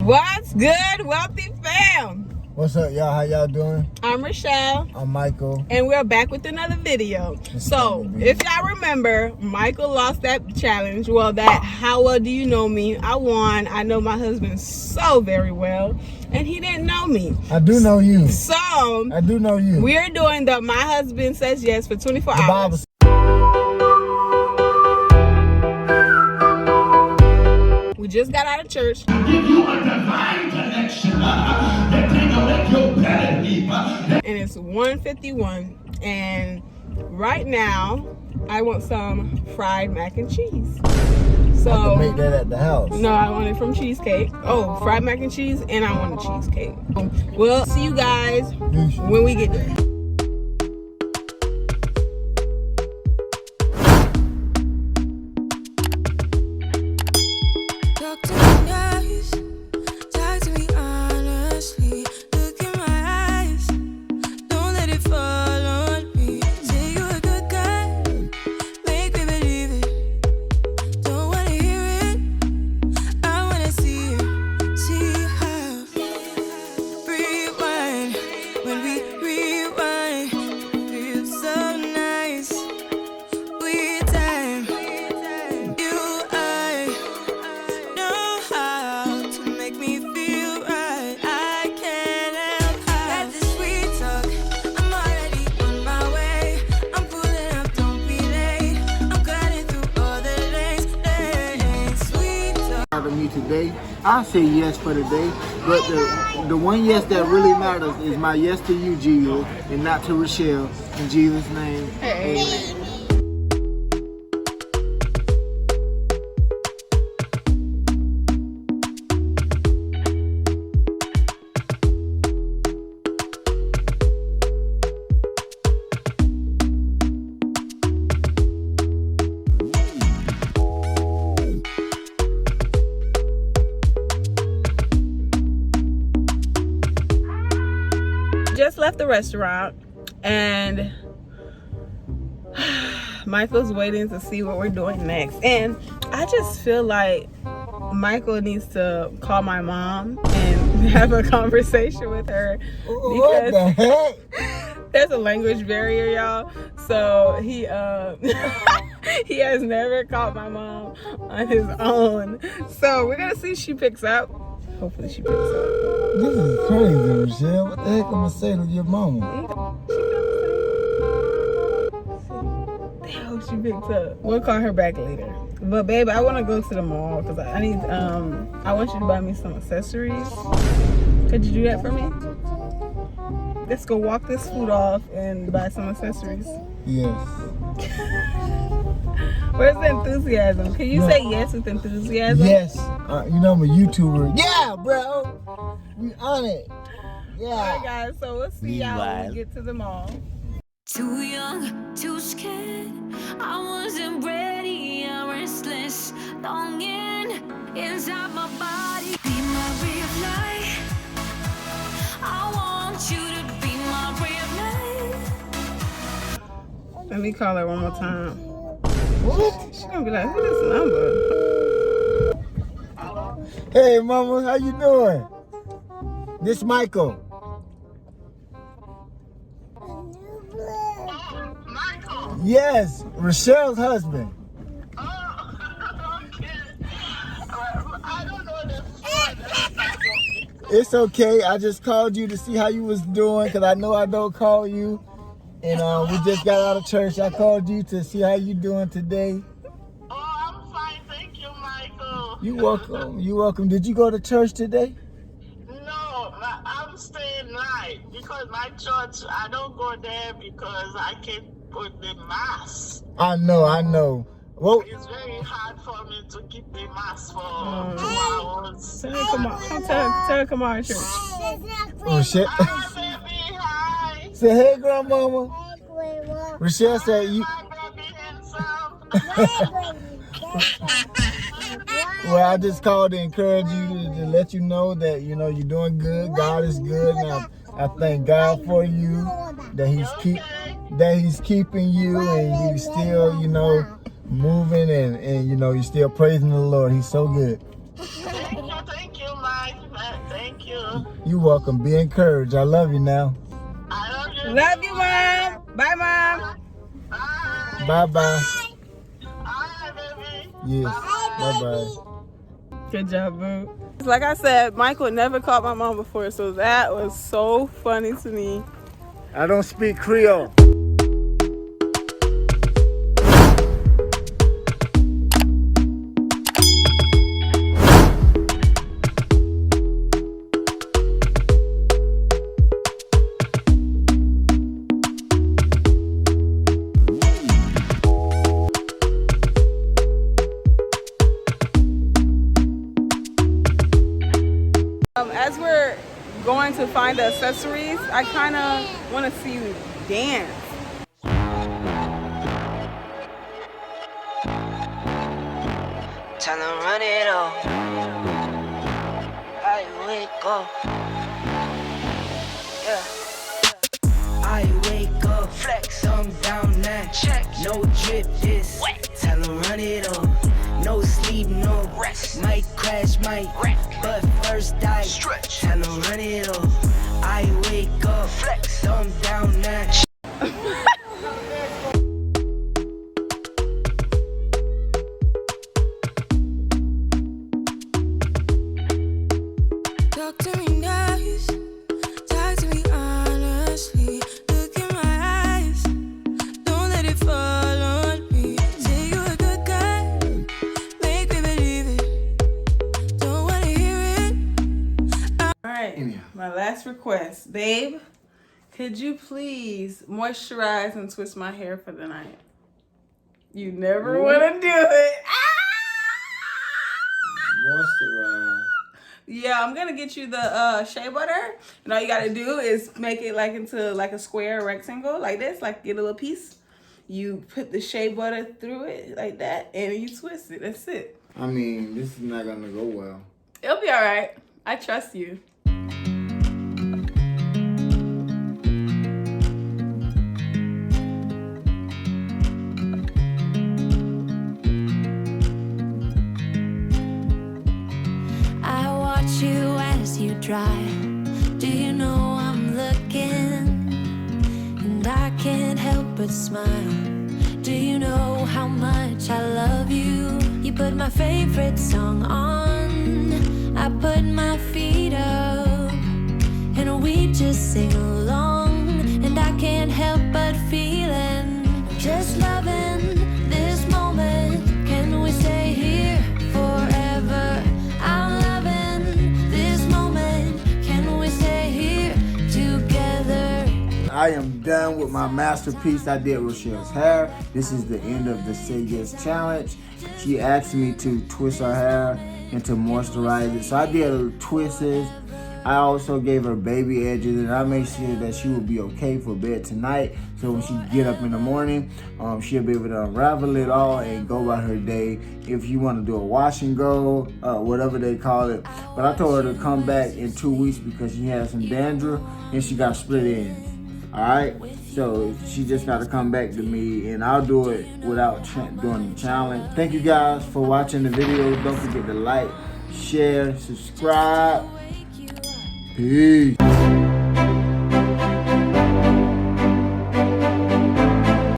What's good, wealthy fam? What's up, y'all? How y'all doing? I'm Rachelle. I'm Michael. And we're back with another video. So, if y'all remember, Michael lost that challenge. Well, that how well do you know me? I won. I know my husband so very well. And he didn't know me. I do know you. So, I do know you. We're doing the My Husband Says Yes for 24 hours. We just got out of church. Give you a divine connection that can make your belly. And it's 1:51. And right now, I want some fried mac and cheese. So I can make that at the house. No, I want it from Cheesecake. Oh, fried mac and cheese, and I want a cheesecake. We'll see you guys when we get there. Today, I say yes for today, but the one yes that really matters is my yes to you, Jesus, and not to Rachelle. In Jesus' name, amen. Just left the restaurant and Michael's waiting to see what we're doing next, and I just feel like Michael needs to call my mom and have a conversation with her because what the heck? There's a language barrier, y'all. So he he has never called my mom on his own, so we're gonna see if she picks up. Hopefully she picks up. This is crazy, Rachelle. What the heck am I saying to your mama? I hope she picks up. We'll call her back later. But babe, I want to go to the mall because I need. I want you to buy me some accessories. Could you do that for me? Let's go walk this food off and buy some accessories. Yes. Where's the enthusiasm? Can you say yes with enthusiasm? Yes. You know I'm a YouTuber. Yeah, bro. We on it. Yeah. All right, guys. So we'll see y'all when we get to the mall. Too young, too scared. I wasn't ready. I'm restless, longing inside my body. Be my ray of light. I want you to be my ray of light. Let me call her one more time. What? She's gonna be like, who this number? Hey, mama, how you doing? This Michael. Michael? Yes, Rachelle's husband. Oh, okay. I don't know the phone. It's okay. I just called you to see how you was doing because I know I don't call you. And we just got out of church. I called you to see how you doing today. Oh, I'm fine. Thank you, Michael. You welcome. You welcome. Did you go to church today? No, I'm staying night because my church, I don't go there because I can't put the mask. I know. Well, it's very hard for me to keep the mask for 2 hours. Tell her come on to church. oh shit. Hi, baby. Hi. Say hey, grandmama. Rachelle said you. Hi, baby, handsome. Well, I just called to encourage you to let you know that you're doing good. God is good. And I thank God for you that He's keeping you and you still moving and you're still praising the Lord. He's so good. Thank you, Mike. Thank you. You welcome. Be encouraged. I love you now. I love you. Love you, Mom. Bye, Mom. Bye. Bye-bye. Bye, baby. Yes. Bye-bye. Good job, boo. Like I said, Michael never called my mom before, so that was so funny to me. I don't speak Creole. As we're going to find the accessories, I kind of want to see you dance. Tell them run it up. I wake up. Yeah. I wake up. Flex. Thumb down now. Check. No drip this. Wet. Tell them run it up. No sleep, no rest. Might crash, might wreck. But first I stretch. Tell them run it up. I wake up. Flex. Thumb down now. Talk to me nice, talk to me honestly. Look in my eyes, don't let it fall on me. Say you're a good guy, make me believe it. Don't wanna hear it. Alright, my last request. Babe, could you please moisturize and twist my hair for the night? You never want to do it. Moisturize. Yeah, I'm gonna get you the shea butter, and all you gotta do is make it like into like a square rectangle like this, like get a little piece. You put the shea butter through it like that, and you twist it. That's it. I mean, this is not gonna go well. It'll be all right. I trust you. I watch you as you drive. Do you know I'm looking? And I can't help but smile. Do you know how much I love you? You put my favorite song on. I put my feet up, and we just sing along. And I can't help but feeling, just loving this moment. Can we stay here forever? I'm loving this moment. Can we stay here together? I am done with my masterpiece. I did Rochelle's hair. This is the end of the Say Yes challenge. She asked me to twist her hair and to moisturize it. So I did a little twists. I also gave her baby edges, and I made sure that she would be okay for bed tonight. So when she get up in the morning, she'll be able to unravel it all and go about her day. If you want to do a wash and go, whatever they call it. But I told her to come back in 2 weeks because she had some dandruff and she got split ends. All right, so she just got to come back to me, and I'll do it without doing the challenge. Thank you guys for watching the video. Don't forget to like, share, subscribe. Peace.